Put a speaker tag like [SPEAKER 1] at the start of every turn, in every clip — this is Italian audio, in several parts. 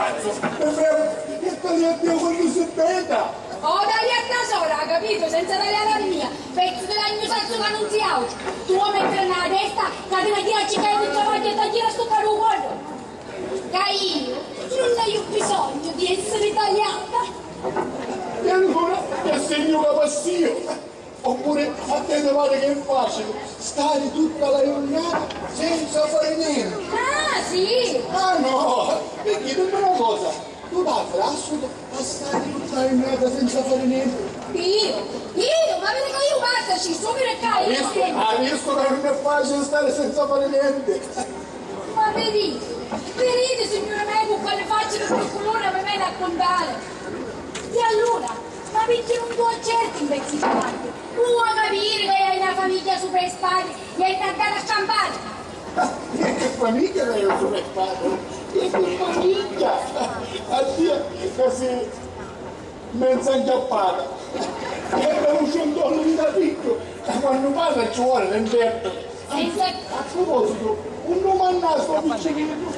[SPEAKER 1] pazzo! E tagliate quello si beta!
[SPEAKER 2] Oh, tagliata sola, capito? Senza tagliare la mia! Pezzo dell'agno salso che non si auge! Tu vuoi mettere nella testa che ti metti a cercare di trovare e tagliare sto caro uomo! Che io non hai bisogno di essere tagliata!
[SPEAKER 1] E allora ti assegno la passio! Oppure a te ne pare che è facile stare tutta la giornata senza fare niente.
[SPEAKER 2] Ah, sì!
[SPEAKER 1] Ah no! Perché dimmi una cosa, tu da frastudo a stare tutta la giornata senza fare niente?
[SPEAKER 2] Io? Ma vedi che io basta, ci sono per caire!
[SPEAKER 1] Hai visto che non è facile stare senza fare niente?
[SPEAKER 2] Ma vedete signore me con quelle facce di qualcuno mi viene a contare! E allora? Ma perché non tu accerti in pezzi di parte? Tu vuoi capire che hai una famiglia sopra le spalle e hai andare a scampare?
[SPEAKER 1] E che famiglia hai sopra le spalle? E che famiglia? Addio, così mezza incappata. E abbiamo un ciondolo di da piccolo. Quando parla ci vuole l'inverno. A proposito, un nome a naso piccolino.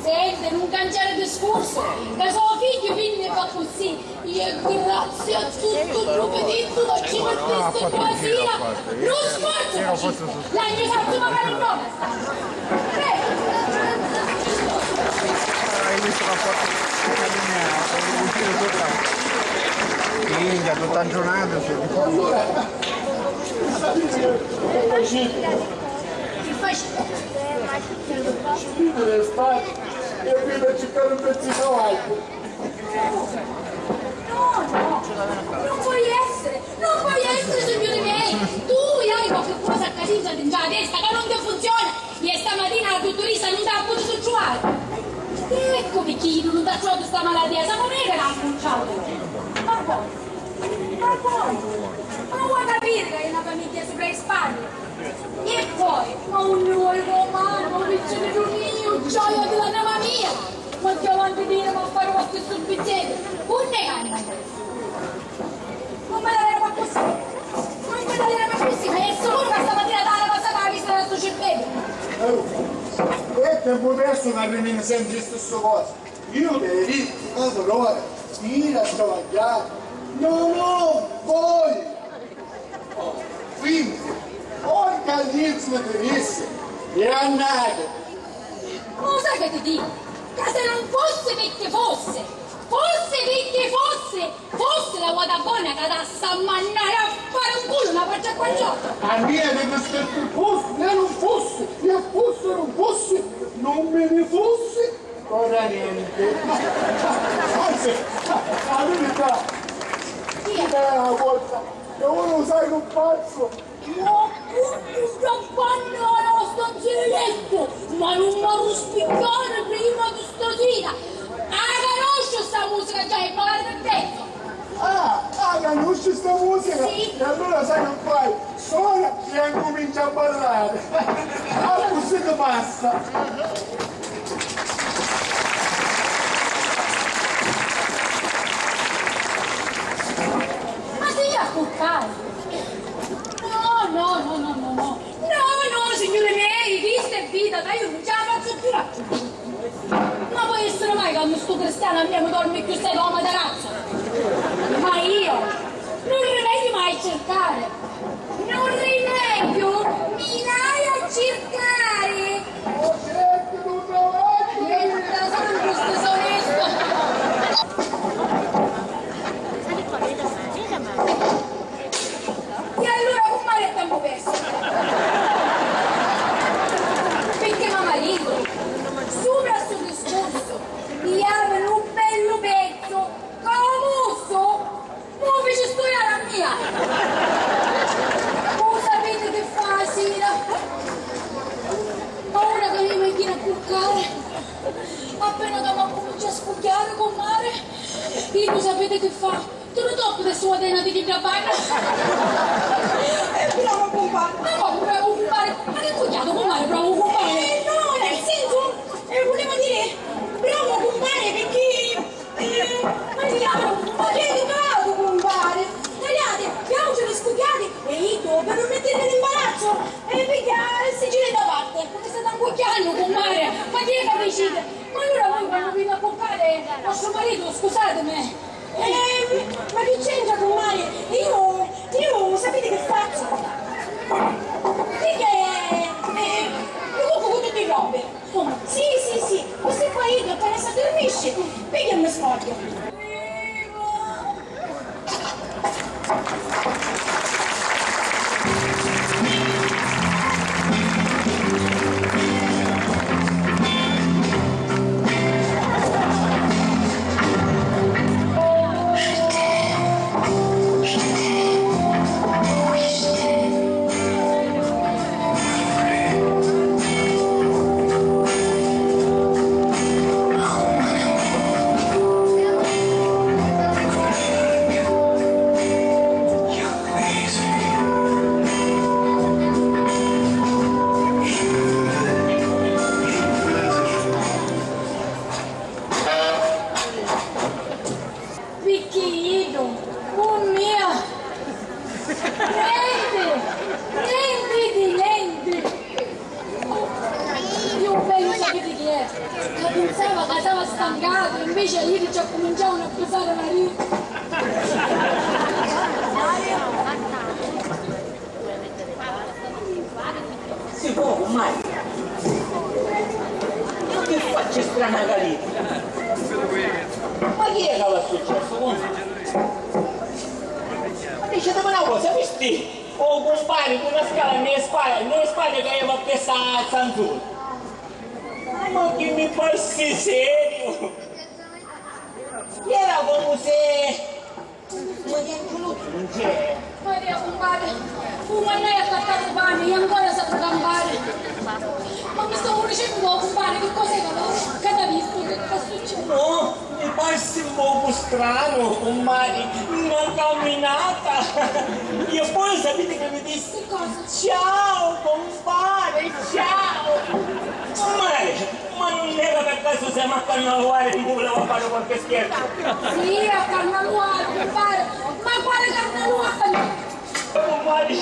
[SPEAKER 2] Senti, non cangiare discorso, che sono figlio, quindi fa così. E grazie a tutto il giovedetto che ci metteste qua sera. Non sforzo! L'agno salto magari un nome.
[SPEAKER 3] Hai visto la foto di uscire tutta minchia, tutta giornata
[SPEAKER 1] È facile. Spingere le spalle e viene a cercare un pezzino alto.
[SPEAKER 2] No, non puoi essere signori miei. Tu hai qualche cosa a casino dentro la testa che non ti funziona e stamattina la dottoressa non ti ha potuto trovare. Ecco perché io non ti ho trovato questa malattia, sa come che l'ha annunciato. Ma non vuoi capire che hai una famiglia sopra le spalle? E poi, ma un nuovo romano, un piccolo giornino, gioia della nave mia! Ma che avanti di a fare qualche sorbizzetto? Un neganno! Non me la era così! Non me la era così! Ma è sicuro che stamattina dalla passata la vista del tuo cervello!
[SPEAKER 1] E che potesso che rimane sempre la stessa cosa? Io devo dire, allora, tira a travagliare! No, voi! Quindi, organizzo tedesco e annate.
[SPEAKER 2] Ma sai che ti dico? Che se non fosse perché fosse la guadagona che da sta mannare a fare un culo una faccia qua giorno.
[SPEAKER 1] A me deve stare fosse, e non fosse, non me ne fosse, ora niente. Anzi, la verità, è una volta che uno sai che un pazzo.
[SPEAKER 2] No, tutti scappando alla stanzieletto, ma non mi ha spiccare prima di stasera. Conosco sta musica già, è magari per pezzo.
[SPEAKER 1] Conosci sta musica?
[SPEAKER 2] Sì.
[SPEAKER 1] E allora sai che fai? Suona e comincia a ballare. Così che passa.
[SPEAKER 2] Ma sei a cuccare? No, signore miei, vista è vita, dai, io non ce la faccio più. Ma può essere mai quando sto cristiano a me non dorme più sei come da razza? Ma io non rimedio mai a cercare. Non rimedio, mi dai a cercare.
[SPEAKER 1] Oh, certo, tu trovato.
[SPEAKER 2] Niente, sono giusto, sono onesto. E allora un mare è tempo perso. Perché mio marito, sopra sto discorso, mi apre un bello pezzo, come non fece studiare la mia. Voi sapete che fa sera? Ora che mi viene a cuccare, appena che mi comincia a spugliare con mare, io sapete che fa? Tu non tocchi le sue denate di traballo? Bravo compare! No, bravo compare! Ma che cognato compare, bravo compare? No, nel senso, volevo dire, bravo compare perché... ma che educato compare! Tagliate, piangere, scucchiate e io per non mettere l'imbarazzo perché si gira da parte, come state un cucchiano compare! Ma chi è che decide? Ma allora voi quando vi a compare capito, scusatemi. Ma che c'entra con Mario? Io sapete che faccio? Con tutti i robe. Sì, questo qua io appena si dormisce, perché mi sfoglio. Pensava che stava stancato, invece ieri già cominciavano a pesare la rita.
[SPEAKER 4] Si può mai? Ma che faccia strana galita? Ma chi è che l'ha successo? Ma dicetemi una cosa, visti? O compare con una scala nelle spalle che aveva preso a Zanzuro. Ma che mi passi serio? Era come se... Ma che non c'è?
[SPEAKER 2] Maria, compare, ma lei ha attaccato pane e ancora sa campare. Ma mi stavo dicendo, compare, che cosa che ha visto, che sta succedendo?
[SPEAKER 4] No, mi passi un po' strano, compare, una camminata. E poi sapete che mi disse?
[SPEAKER 2] Che cosa?
[SPEAKER 4] Ciao, compare, ciao! Ma non era per caso siamo a Carnavale di cui voleva fare qualche scherzo?
[SPEAKER 2] Sì, a Carnavale, compare, ma quale Carnavale?
[SPEAKER 4] Compare,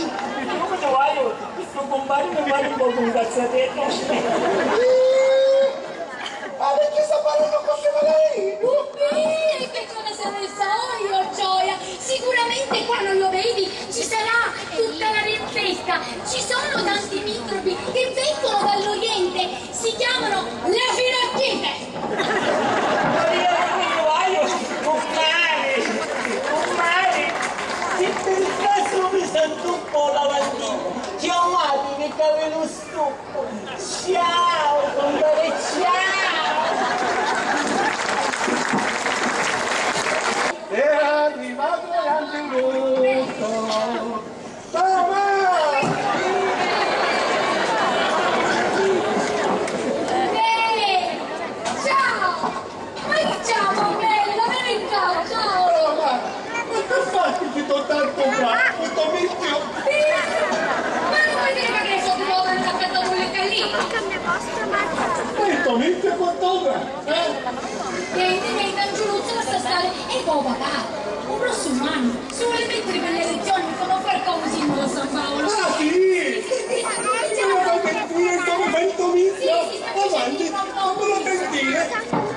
[SPEAKER 4] come ti voglio? Questo compare mi vale un po' con cazzatetto.
[SPEAKER 1] Ma perché sta parlando con lei?
[SPEAKER 2] Che cosa se ne so io, Gioia? Sicuramente qua non lo vedi, ci sarà tutta la riempesta, ci sono tanti microbi che vengono dall'Oriente, si chiamano le firacchite.
[SPEAKER 4] Compare, se per caso mi sento un po' lavandino, chiamate che capello stucco. Ciao, compare, ciao!
[SPEAKER 1] È arrivato l'antiluto. Mamma!
[SPEAKER 2] Ciao! Ma ciao, bella, vieni qua, ciao!
[SPEAKER 1] Ma che fatti che do tanto qua? Questo mischio?
[SPEAKER 2] Ma non vedeva che sono nuova il cappello con le calline?
[SPEAKER 1] Questo mischio fotogra?
[SPEAKER 2] Che da giù ce la sta stare e poi papà. Un prossimo anno, se vuole mettere per le elezioni, mi fanno fare così a San Paolo.
[SPEAKER 1] Ah sì!
[SPEAKER 2] Ciao!
[SPEAKER 1] Come sento mischio?
[SPEAKER 2] Sì, sta facendo
[SPEAKER 1] Avanti,
[SPEAKER 2] un po'.
[SPEAKER 1] me lo sentire.